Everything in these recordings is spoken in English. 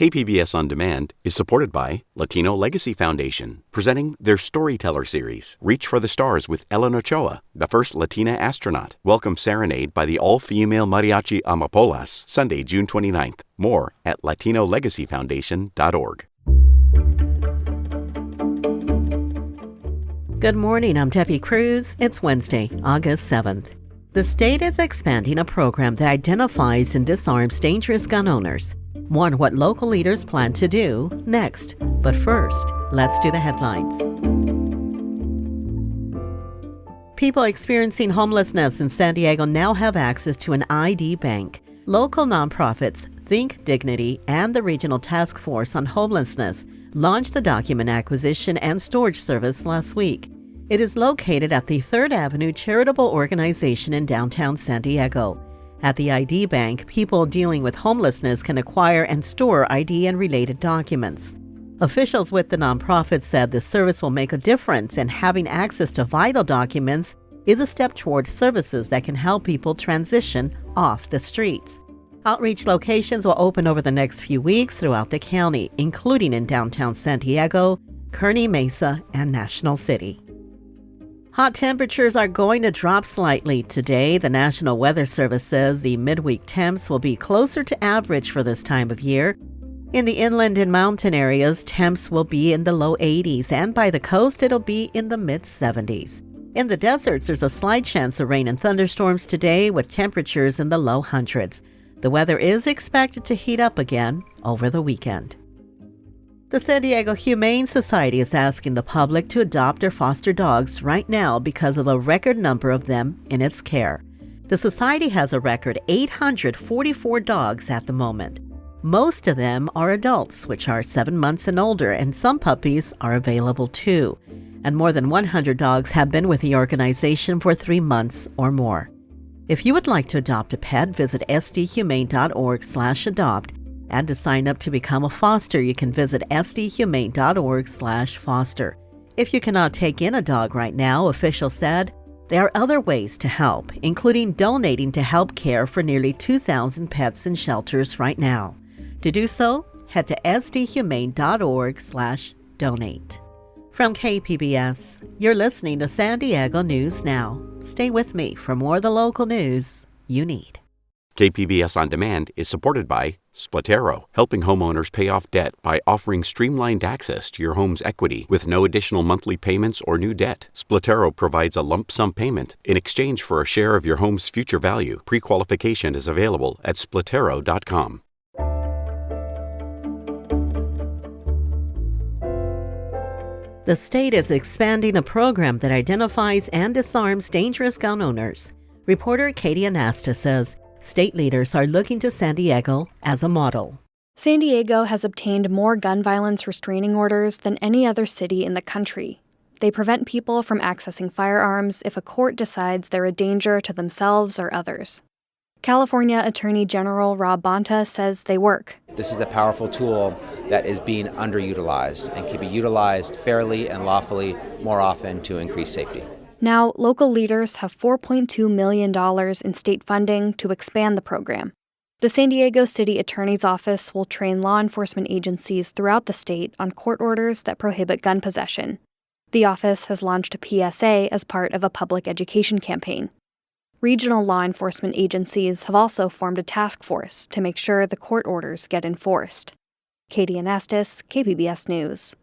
KPBS On Demand is supported by Latino Legacy Foundation, presenting their Storyteller series, Reach for the Stars with Ellen Ochoa, the first Latina astronaut. Welcome Serenade by the all-female mariachi Amapolas, Sunday, June 29th. More at latinolegacyfoundation.org. Good morning, I'm Debbie Cruz. It's Wednesday, August 7th. The state is expanding a program that identifies and disarms dangerous gun owners. More on what local leaders plan to do next. But first, let's do the headlines. People experiencing homelessness in San Diego now have access to an ID bank. Local nonprofits Think Dignity and the Regional Task Force on Homelessness launched the document acquisition and storage service last week. It is located at the 3rd Avenue Charitable Organization in downtown San Diego. At the ID Bank, people dealing with homelessness can acquire and store ID and related documents. Officials with the nonprofit said the service will make a difference, and having access to vital documents is a step towards services that can help people transition off the streets. Outreach locations will open over the next few weeks throughout the county, including in downtown San Diego, Kearny Mesa, and National City. Hot temperatures are going to drop slightly today. The National Weather Service says the midweek temps will be closer to average for this time of year. In the inland and mountain areas, temps will be in the low 80s, and by the coast, it'll be in the mid-70s. In the deserts, there's a slight chance of rain and thunderstorms today with temperatures in the low hundreds. The weather is expected to heat up again over the weekend. The San Diego Humane Society is asking the public to adopt or foster dogs right now because of a record number of them in its care. The society has a record 844 dogs at the moment. Most of them are adults, which are 7 months and older, and some puppies are available too. And more than 100 dogs have been with the organization for 3 months or more. If you would like to adopt a pet, visit sdhumane.org/adopt. And to sign up to become a foster, you can visit sdhumane.org/foster. If you cannot take in a dog right now, officials said, there are other ways to help, including donating to help care for nearly 2,000 pets in shelters right now. To do so, head to sdhumane.org/donate. From KPBS, you're listening to San Diego News Now. Stay with me for more of the local news you need. KPBS On Demand is supported by Splatero, helping homeowners pay off debt by offering streamlined access to your home's equity with no additional monthly payments or new debt. Splatero provides a lump sum payment in exchange for a share of your home's future value. Pre-qualification is available at splatero.com. The state is expanding a program that identifies and disarms dangerous gun owners. Reporter Katie Anasta says state leaders are looking to San Diego as a model. San Diego has obtained more gun violence restraining orders than any other city in the country. They prevent people from accessing firearms if a court decides they're a danger to themselves or others. California Attorney General Rob Bonta says they work. This is a powerful tool that is being underutilized and can be utilized fairly and lawfully more often to increase safety. Now, local leaders have $4.2 million in state funding to expand the program. The San Diego City Attorney's Office will train law enforcement agencies throughout the state on court orders that prohibit gun possession. The office has launched a PSA as part of a public education campaign. Regional law enforcement agencies have also formed a task force to make sure the court orders get enforced. Katie Anastas, KPBS News.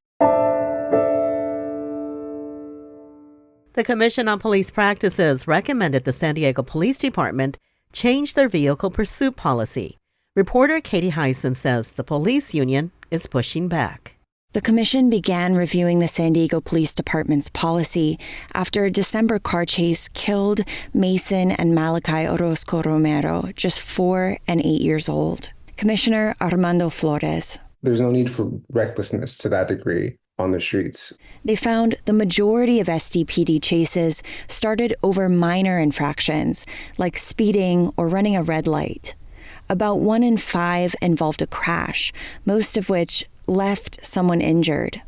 The Commission on Police Practices recommended the San Diego Police Department change their vehicle pursuit policy. Reporter Katie Hyson says the police union is pushing back. The commission began reviewing the San Diego Police Department's policy after a December car chase killed Mason and Malachi Orozco Romero, just 4 and 8 years old. Commissioner Armando Flores. There's no need for recklessness to that degree on the streets. They found the majority of SDPD chases started over minor infractions, like speeding or running a red light. About 1 in 5 involved a crash, most of which left someone injured.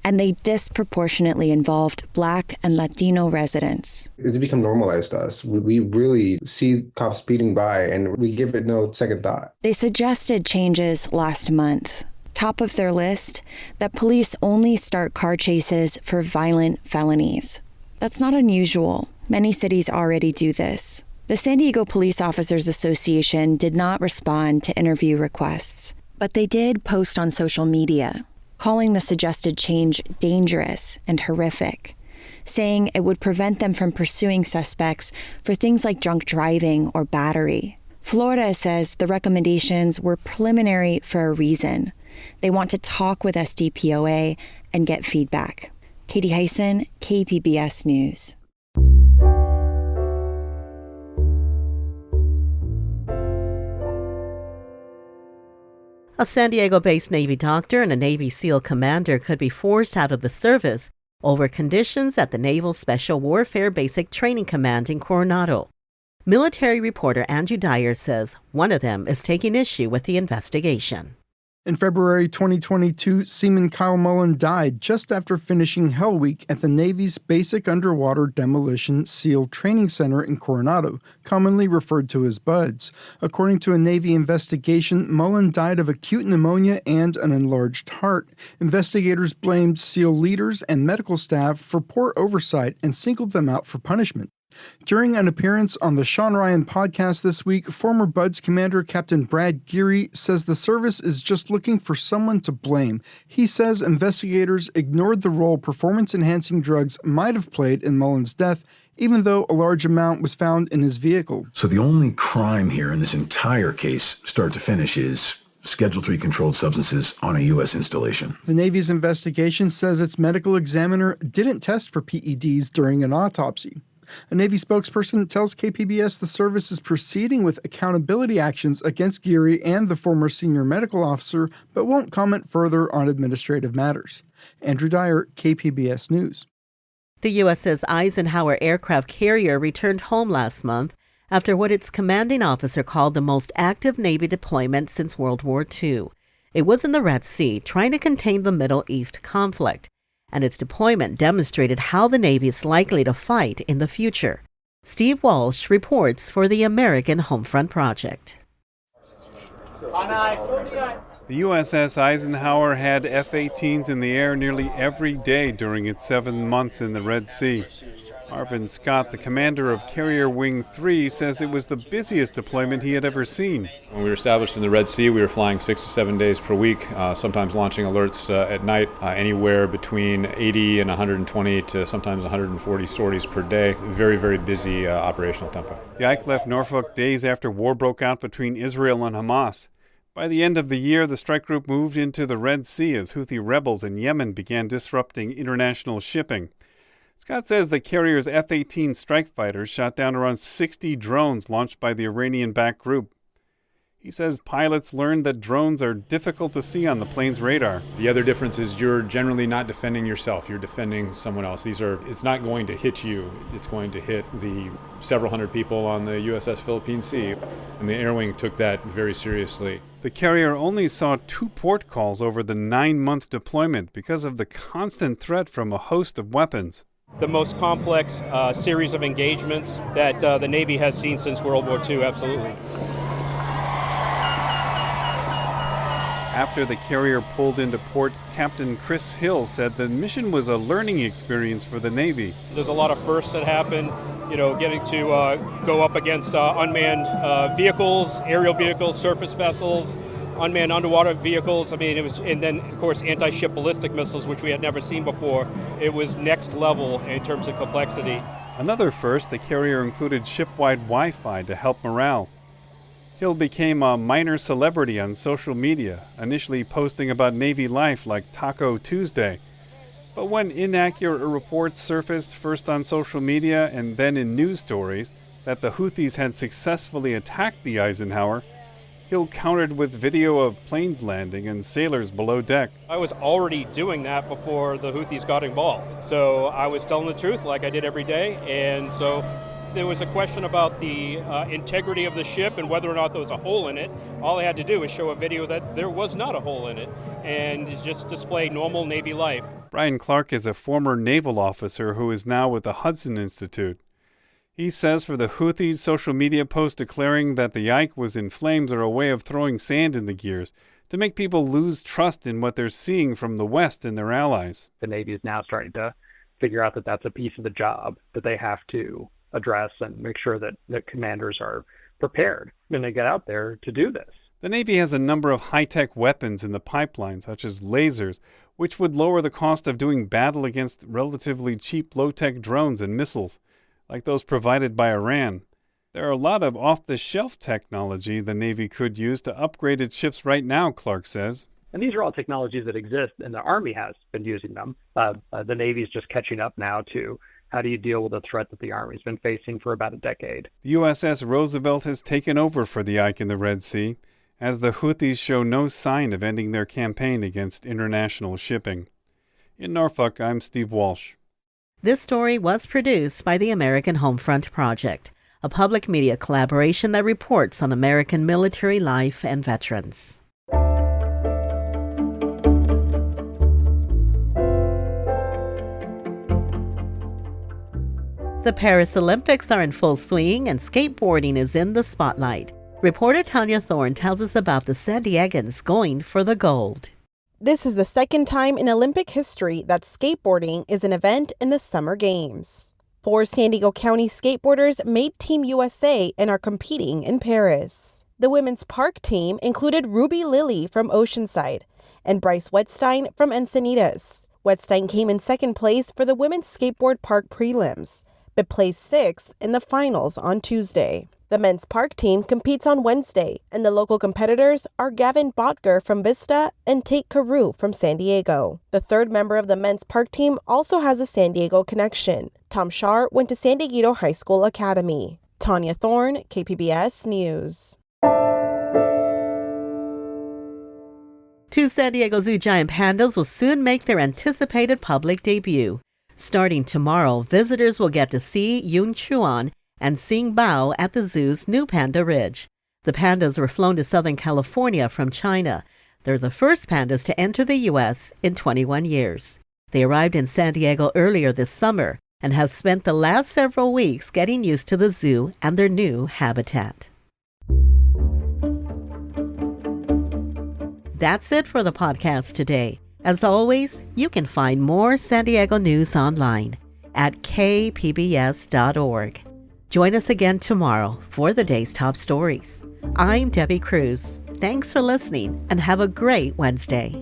and they disproportionately involved Black and Latino residents. It's become normalized to us. We really see cops speeding by and we give it no second thought. They suggested changes last month. Top of their list, that police only start car chases for violent felonies. That's not unusual. Many cities already do this. The San Diego Police Officers Association did not respond to interview requests, but they did post on social media, calling the suggested change dangerous and horrific, saying it would prevent them from pursuing suspects for things like drunk driving or battery. Florida says the recommendations were preliminary for a reason. They want to talk with SDPOA and get feedback. Katie Hyson, KPBS News. A San Diego-based Navy doctor and a Navy SEAL commander could be forced out of the service over conditions at the Naval Special Warfare Basic Training Command in Coronado. Military reporter Andrew Dyer says one of them is taking issue with the investigation. In February 2022, Seaman Kyle Mullen died just after finishing Hell Week at the Navy's Basic Underwater Demolition SEAL Training Center in Coronado, commonly referred to as BUDS. According to a Navy investigation, Mullen died of acute pneumonia and an enlarged heart. Investigators blamed SEAL leaders and medical staff for poor oversight and singled them out for punishment. During an appearance on the Sean Ryan podcast this week, former BUDS commander Captain Brad Geary says the service is just looking for someone to blame. He says investigators ignored the role performance-enhancing drugs might have played in Mullen's death, even though a large amount was found in his vehicle. So the only crime here in this entire case, start to finish, is Schedule 3 controlled substances on a U.S. installation. The Navy's investigation says its medical examiner didn't test for PEDs during an autopsy. A Navy spokesperson tells KPBS the service is proceeding with accountability actions against Geary and the former senior medical officer, but won't comment further on administrative matters. Andrew Dyer, KPBS News. The USS Eisenhower aircraft carrier returned home last month after what its commanding officer called the most active Navy deployment since World War II. It was in the Red Sea, trying to contain the Middle East conflict, and its deployment demonstrated how the Navy is likely to fight in the future. Steve Walsh reports for the American Homefront Project. The USS Eisenhower had F-18s in the air nearly every day during its 7 months in the Red Sea. Marvin Scott, the commander of Carrier Wing 3, says it was the busiest deployment he had ever seen. When we were established in the Red Sea, we were flying 6 to 7 days per week, sometimes launching alerts at night, anywhere between 80 and 120 to sometimes 140 sorties per day. Very, very busy operational tempo. The Ike left Norfolk days after war broke out between Israel and Hamas. By the end of the year, the strike group moved into the Red Sea as Houthi rebels in Yemen began disrupting international shipping. Scott says the carrier's F-18 strike fighters shot down around 60 drones launched by the Iranian-backed group. He says pilots learned that drones are difficult to see on the plane's radar. The other difference is you're generally not defending yourself, you're defending someone else. It's not going to hit you, it's going to hit the several hundred people on the USS Philippine Sea, and the Air Wing took that very seriously. The carrier only saw 2 port calls over the 9-month deployment because of the constant threat from a host of weapons. The most complex series of engagements that the Navy has seen since World War II, absolutely. After the carrier pulled into port, Captain Chris Hill said the mission was a learning experience for the Navy. There's a lot of firsts that happen, getting to go up against unmanned vehicles, aerial vehicles, surface vessels, unmanned underwater vehicles. And then, of course, anti-ship ballistic missiles, which we had never seen before. It was next level in terms of complexity. Another first, the carrier included ship-wide Wi-Fi to help morale. Hill became a minor celebrity on social media, initially posting about Navy life like Taco Tuesday. But when inaccurate reports surfaced first on social media and then in news stories that the Houthis had successfully attacked the Eisenhower, Hill countered with video of planes landing and sailors below deck. I was already doing that before the Houthis got involved. So I was telling the truth like I did every day. And so there was a question about the integrity of the ship and whether or not there was a hole in it. All I had to do was show a video that there was not a hole in it and just display normal Navy life. Brian Clark is a former naval officer who is now with the Hudson Institute. He says for the Houthis, social media posts declaring that the Ike was in flames are a way of throwing sand in the gears to make people lose trust in what they're seeing from the West and their allies. The Navy is now starting to figure out that that's a piece of the job that they have to address and make sure that the commanders are prepared when they get out there to do this. The Navy has a number of high-tech weapons in the pipeline, such as lasers, which would lower the cost of doing battle against relatively cheap low-tech drones and missiles, like those provided by Iran. There are a lot of off-the-shelf technology the Navy could use to upgrade its ships right now, Clark says. And these are all technologies that exist, and the Army has been using them. The Navy is just catching up now to how do you deal with a threat that the Army's been facing for about a decade. The USS Roosevelt has taken over for the Ike in the Red Sea, as the Houthis show no sign of ending their campaign against international shipping. In Norfolk, I'm Steve Walsh. This story was produced by the American Homefront Project, a public media collaboration that reports on American military life and veterans. The Paris Olympics are in full swing and skateboarding is in the spotlight. Reporter Tanya Thorne tells us about the San Diegans going for the gold. This is the second time in Olympic history that skateboarding is an event in the Summer Games. 4 San Diego County skateboarders made Team USA and are competing in Paris. The women's park team included Ruby Lilly from Oceanside and Bryce Wettstein from Encinitas. Wettstein came in second place for the women's skateboard park prelims, but placed 6th in the finals on Tuesday. The men's park team competes on Wednesday, and the local competitors are Gavin Botger from Vista and Tate Carew from San Diego. The third member of the men's park team also has a San Diego connection. Tom Shar went to San Diego High School Academy. Tanya Thorne, KPBS News. 2 San Diego Zoo giant pandas will soon make their anticipated public debut. Starting tomorrow, visitors will get to see Yun Chuan and Xing Bao at the zoo's new Panda Ridge. The pandas were flown to Southern California from China. They're the first pandas to enter the U.S. in 21 years. They arrived in San Diego earlier this summer and have spent the last several weeks getting used to the zoo and their new habitat. That's it for the podcast today. As always, you can find more San Diego news online at kpbs.org. Join us again tomorrow for the day's top stories. I'm Debbie Cruz. Thanks for listening and have a great Wednesday.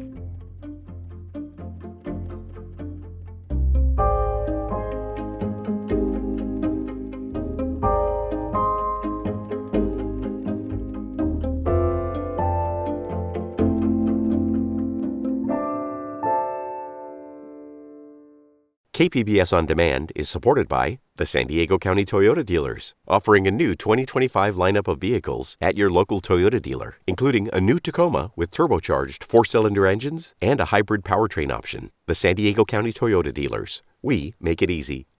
KPBS On Demand is supported by the San Diego County Toyota dealers, offering a new 2025 lineup of vehicles at your local Toyota dealer, including a new Tacoma with turbocharged 4-cylinder engines and a hybrid powertrain option. The San Diego County Toyota dealers. We make it easy.